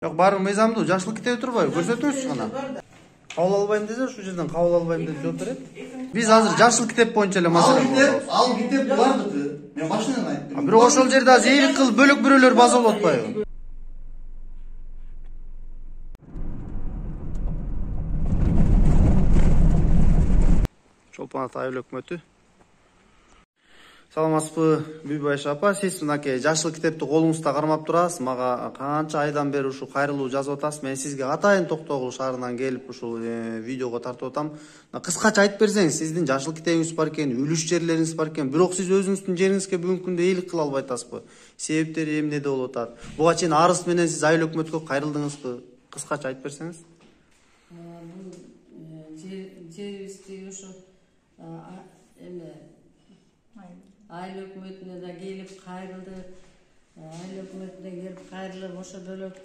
Yok barың мыйзамдуу, жашылык китеби турбайбы? Көрсөтөбүз гана. Кабыл албайм десе, ушул жерден кабыл албайм деп жооп берет. Биз азыр жашыл китеп боюнча эле маселе болобуз. Ал китеп булардыкы. Мен башынан айттым. Бирок ошол жерде азыр эйлик кылып бөлөк бирөөлөр база болуп атпайбы? Чолпон Ата айыл өкмөтү. Саламатсызбы, Бүйбайша апа, сиз мынакей жашыл китепти колуңузда кармап турасыз. Мага канча айдан бери ушул кайрылуу жазып атасыз. Мен сизге атайын Токтогул шаарынан келип ушул видеого тартып атам. Кыскача айтып берсеңиз, сиздин жашыл китебиңиз бар экен, үлүш жерлериңиз бар экен, бирок сиз өзүңүздүн жериңизге бүгүнкү күндө эйлик кыла албай атасызбы? Себептери эмнеде болуп атат? Буга чейин арыз менен сиз айыл өкмөткө кайрылдыңызбы? Кыскача айтып берсеңиз. Жерибизди ошо айыл өкмөтүнө да келип кайрылды. Айыл өкмөтүнө келип кайрылып ошо бөлөк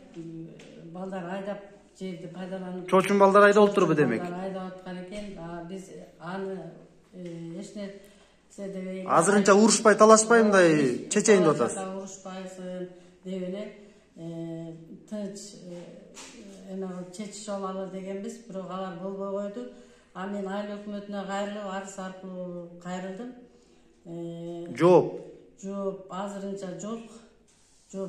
балдар айдап жерди пайдаланып. Чочун балдар айдап турбу демек. Айдап аткан экен. Биз аны эч нерсе дебей. Азырынча урушпай, талашпай мындай чечейин деп атасыз. Урушпайсың деп эле тынч чечиş алалы дегенбиз, бирок алар болбой койду. Мен айыл өкмөтүнө кайрылып, арыз аркылуу кайрылдым. Жооп азырынча жок.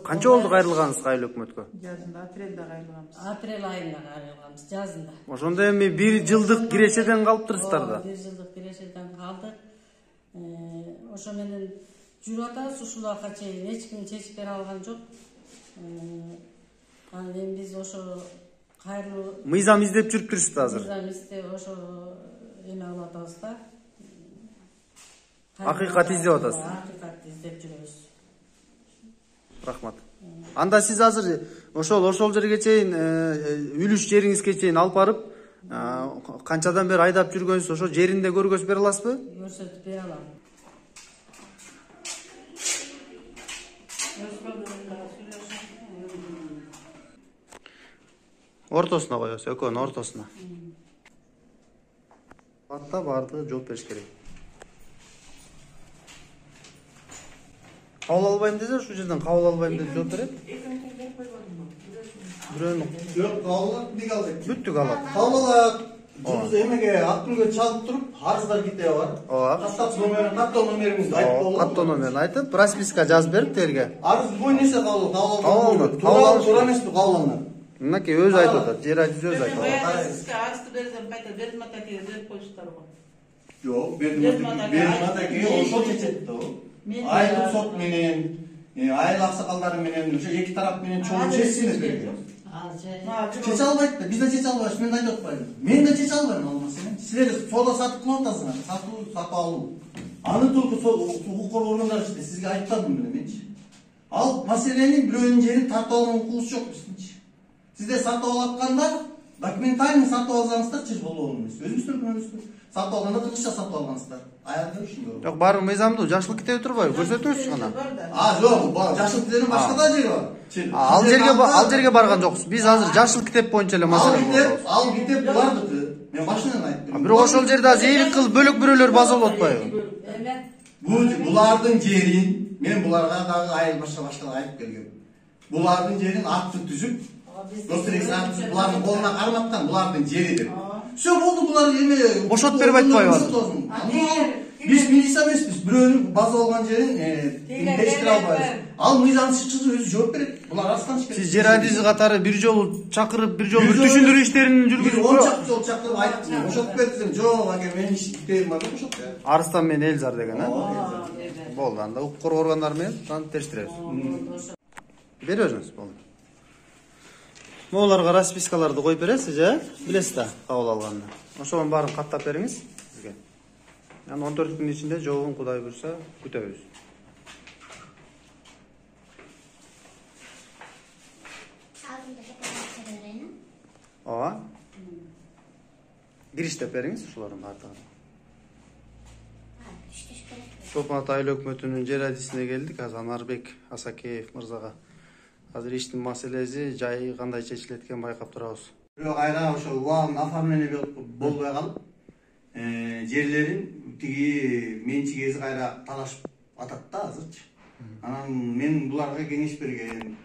Канча болду кайрылганыңыз айыл өкмөткө? Жазында апрелде кайрылганбыз. Апрель айында кайрылганбыз, жазында. Ошондо эми 1 жылдык кирешеден калыптырсыздар да. 1 жылдык кирешеден калдык. Ошо менен жүрүп атабыз ушул убакка чейин эч ким чечип бере алган жок. Анан биз ошо кайрылуу Мыйзам издеп жүрүп турсуздар азыр. Мыйзам издеп ошо эме алып атабыз да. Акыйкат издеп атасыз. Акыйкат издеп жүрөбүз. Рахмат. Анда сиз азыр ошол жерге чейин үлүш жериңизге чейин алып барып, канчадан бери айдап жүргөнсүз, ошо жеринде көргөзүп бере аласызбы? Көрсөтүп бере алам. Ортосуна коебуз, экөөнүн ортосуна. Атта бардыгы жооп бериш керек. Кабыл албайм десе, ушул жерден кабыл албайм деп жооп берет. Бирөөнү Жок, кабыл деге албайт. бүттүк алат. Кабыл алат. Жүз эмеге Акгүлгө чалып туруп, арыздар китеби бар. Каттоо номериңизди айтып болду. Каттоо номерин айтып, расписка жазып берип терге. Арыз боюнча кабыл алынат. Туура эмеспи кабыл алынат? Мынакей өзү айтып атат, жер айдысы өзү айтып атат. Сизге арызды берсем кайта бердим атаке берип коюштар го. Жок, бердим атаке ошол чечет да. Айыл сот менен, айыл аксакалдары менен, ошо эки тарап менен чогуу чечсеңиз керек. Чече албайт да, биз да чече албайбыз, мен да айтып атпаймынбы. Мен да чече албайм ал маселени. Силер соода сатып кылып атасыңар, сатып алуу. Аны только укук коргоо органдары ичинде сизге айтпадым беле менчи. Ал маселени бирөөнүн жерин тартып алган укугубуз жок биздинчи. Сиздер сатып алаткандар, документально сатып алсаңыздарчы болобу эмес. Өзүңүздөр күнөөңүздүр. Сатып алганда кыргызча сатып алгансыздар. Аягында ушундай. Жок, барың мыйзамдуу, жашыл китеби турбайбы? Көрсөтөбүз гана. Жок, жашыл китептин башка да жери бар. Ал жерге барган жоксуз. Биз азыр жашыл китеп боюнча эле маселе болобуз. Ал китеп булардыкы. Мен башынан айттым. Бирок ошол жерде азыр эйлик кылып бөлөк бирөөлөр база болуп атпайбы? Булардын жерин мен буларга дагы айыл башка айтып келгем. Булардын жерин акты түзүп, булардын колуна карматкан булардын жери деп. Все болду, булар эме бошот берип атпайбы? Биз милиция эмеспиз, бирөөнүн база болгон жерин тештире албайбыз. Ал мыйзамчысы өзү жооп берет. Булар арызданышып кетти. Сиз жер адизи катары бир жолу чакырып, бир жолу түшүндүрүү иштерин жүргүзүп, 10 чакыр жол чакырып айттым. Бошотуп бердим. Жок, аке, менин китебим бар, бошотуп бер. Арыстан менен Элзар деген, болду, анда укук коргоо органдары менен тештиребиз. Бериңиз, болду. Могуларга распискаларды коюп бересиз, билесиз да, кабыл алганды. Ошонун баарын каттап бериңиз бизге. Анан 14 күн ичинде жообун Кудай буйрса күтөбүз. Ооба. Кириштеп бериңиз ушулардын баардыгын. Чолпон Ата айыл өкмөтүнүн жер адисине келдик, азыр Анарбек Асакеев мырзага. Азыр иштин маселеси жай кандай чечилет экенин байкап турабыз. Бирок айра ошо убагын оформление болбой калып, жерлерин тиги менчик эзи кайра талашып атат да азырчы. Анан мен буларга кеңеш берген.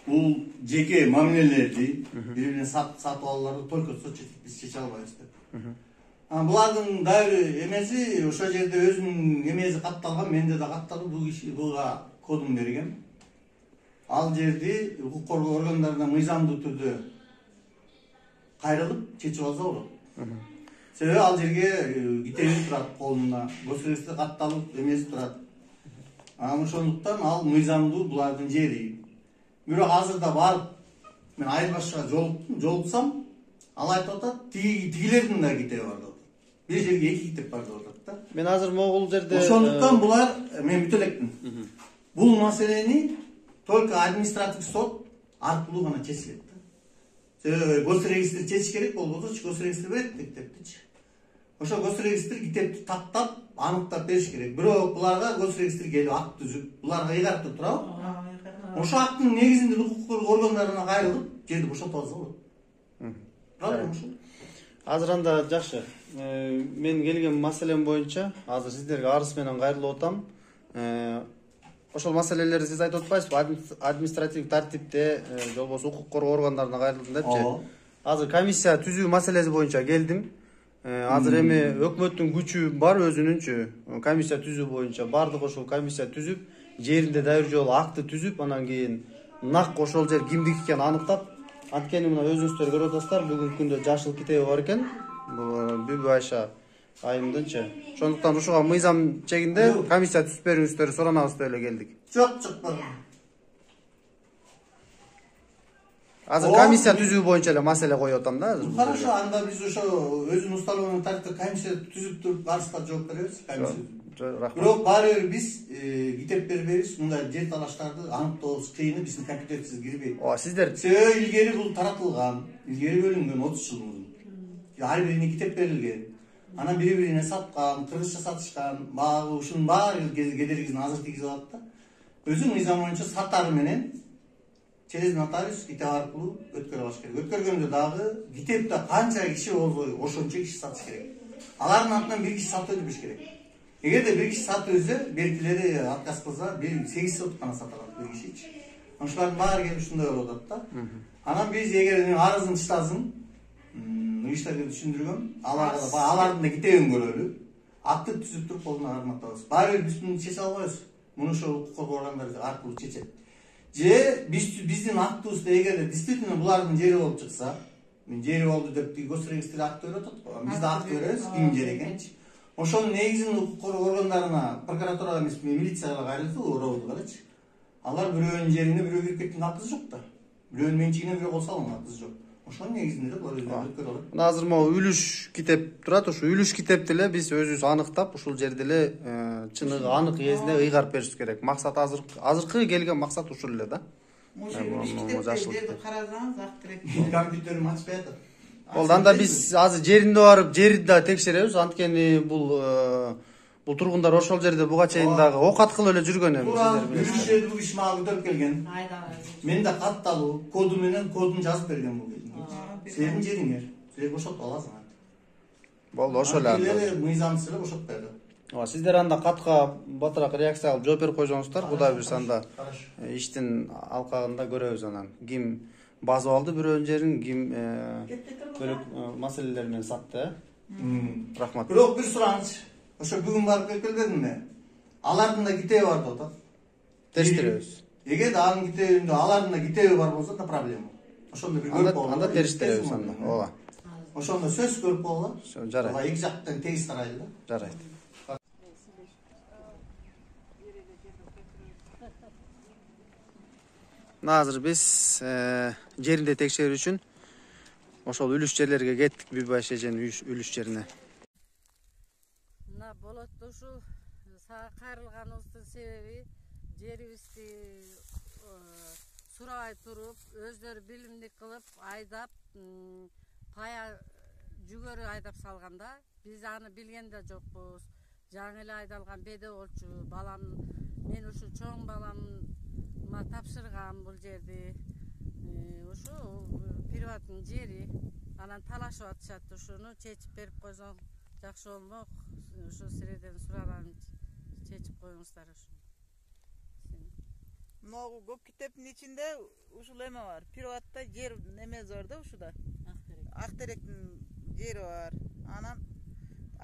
Бул жеке мамилелерди бири-бирине сатып алууларды только биз чече албайбыз деп. Булардын дагы эмеси ошол жерде өзүнүн эмеси катталган, менде да катталып, бул киши буга кодун берген. Ал жерди укук коргоо органдарына мыйзамдуу түрдө кайрылып чечип алса болот. Себеби ал жерге китеби турат колунда, госрегистр катталып эмеси турат. Ошондуктан ал мыйзамдуу булардын жери. Бирок азырда барып мен айыл башчыга жолуксам, ал айтып атат, тигилердин да китеби бар деп. Bir жерге 2 китеп бар деп атат да. Мен азыр могул жерде Ошондуктан булар мен бүтө элекмин. Бул маселени только административдик сот аркылуу гана чечилет да. Себеби госрегистр чечиш керек болбосо, госрегистр берет китептичи. Ошо госрегистр китепти тактап, аныктап бериш керек. Бирок буларга госрегистр келип акт түзүп, буларга ыйгарып турабы? Ошо акттын негизинде укук коргоо органдарына кайрылып, жерди бошотуп алса болот. Правда ошо? азыр анда жакшы. Мен келген маселем боюнча азыр сиздерге арыз менен кайрылып атам. Ошол маселелерди сиз айтып атпайсызбы? Административдик тартипте же болбосо укук коргоо органдарына кайрылдым депчи. Азыр комиссия түзүү маселеси боюнча келдим. Азыр эми өкмөттүн күчү бар өзүнүнчү. Комиссия түзүү боюнча бардык ошол комиссия түзүп, жеринде дайыр жолу акты түзүп, анан кийин нак ошол жер кимдики экенин аныктап, анткени мына өзүңүздөр көрүп атасыздар, бүгүнкү күндө жашыл китеби бар экен. Бүбү Айша айымдынчы. Ошондуктан ушуга мыйзам чегинде комиссия түзүп бериңиздер суранабыз деп эле келдик. Жок, чыкпады. Азыр комиссия түзүү боюнча эле маселе коюп атам да азыр. Хорошо, анда биз ошо өзүнүн установленный тарифте комиссия түзүп туруп арызга жооп беребиз. Рахмат. Бирок баары бир биз китеп бербейбиз. Мындай жер талаштарды аныктообуз кыйын, биздин компетенциябызга кирбейт. Сиздер Себеби илгери бул таратылган, илгери бөлүнгөн 30 жыл мурун. Ар бирине китеп берилген. Анан бири-бирине саткан, кыргызча сатышкан, багы ушунун баары кедергисин азыр тийгизип атат да. Өзү мыйзам боюнча сатары менен через нотариус китеп аркылуу өткөрүп алыш керек. Өткөргөндө дагы китепте канча киши болсо ошончо киши сатыш керек. Алардын атынан бир киши сатып өтүш керек. Эгерде бир киши сатып өтсө, беркилери отказ кылса, 8 сот гана сата алат бир кишичи. Ошолордун баары келип ушундай болуп атат да. Анан биз эгер арызын чытасың, мыйыштарга түшүндүргөм, алардын да китебин көрөлү. Акты түзүп туруп колуна карматабыз. Баары биз муну чече албайбыз. Муну ошол укук коргоо органдары аркылуу чечет. Же биздин актыбызда эгерде действительно булардын жери болуп чыкса, мен жери болду деп госрегистр акт берип атат го. Биз да акт беребиз, ким жер экенчи. Ошонун негизин укук коргоо органдарына, прокуратурага эмес, милицияга кайрылса, уроодугачы. Алар бирөөнүн жерине бирөө кирип кеткен акысы жок да. Бирөөнүн менчигине бирөө кол салган акысы жок. Ошонун негизинде булар өздөрү өткөрүп алат. Мына азыр могу үлүш китеп турат, ошо үлүш китепти эле биз өзүбүз аныктап, ушул жерде эле чыныгы анык эзине ыйгарып беришибиз керек. Максат азыркы келген максат ушул эле да. Жерди карасаңыз ак керек. Компьютерим ачпай атат. Болду, анда биз азыр жеринде барып, жерди да текшеребиз. Анткени бул тургундар ошол жерде буга чейин дагы окат кылып эле жүргөн эми, сиздер билесиздер. Бул жерди бул киши мага көтөрүп келген. Мен да катталуу, коду менен кодун жазып берген бул. Силердин жериңер, силер бошотуп аласыңар. Болду, ошол эле. Силер мыйзамсыз эле бошотуп берди. Сиздер анда катка батыраак реакция кылып жооп берип койсоңуздар, Кудай буйрса анда иштин алкагында көрөбүз анан. Ким базып алды бирөөнүн жерин, ким бөлөк маселелер менен сатты. Рахмат. Бирок бир сураныч. Ошо бүгүн барып келбедимби? Алардын да китеби бар деп атат. Териштиребиз. Эгерде анын китебинде, алардын да китеби бар болсо да проблема. Ошондо бир көрүп болот. Анда териштиребиз анда. Ооба. Ошондо сөз көрүп болот. Жарайт. Эки жактан тегиз карайлы да. Жарайт. Азыр биз жеринде текшерүү үчүн ошол үлүш жерлерге кеттик, Бүбү Айша эженин үлүш жерине. Мына болот ушул сага кайрылганыбыздын себеби жерибизди сурабай туруп, өздөрү билимдик кылып айдап, пая жүгөрү айдап салганда, биз аны билген да жокпуз. Жаңы эле айдалган беде болчу, балам, мен ушу чоң баламга тапшыргам бул жерди. Ушу приваттын жери, анан талашып атышат, ушуну чечип берип койсоң жакшы болмок. Ушу силерден сураганым чечип коюңуздар ушу. Mına köp kiteптин içinde uşul eme var. Privatda yer neme zor da uşuda. Akterek'tin yeri var. Anam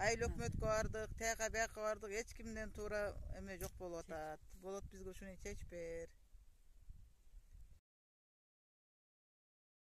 Ayıl ökmötkö bardyk, TKB'ye bardyk, hiç kimden tuura eme jok bolup atat. Bolot bizge şunu çeç ber.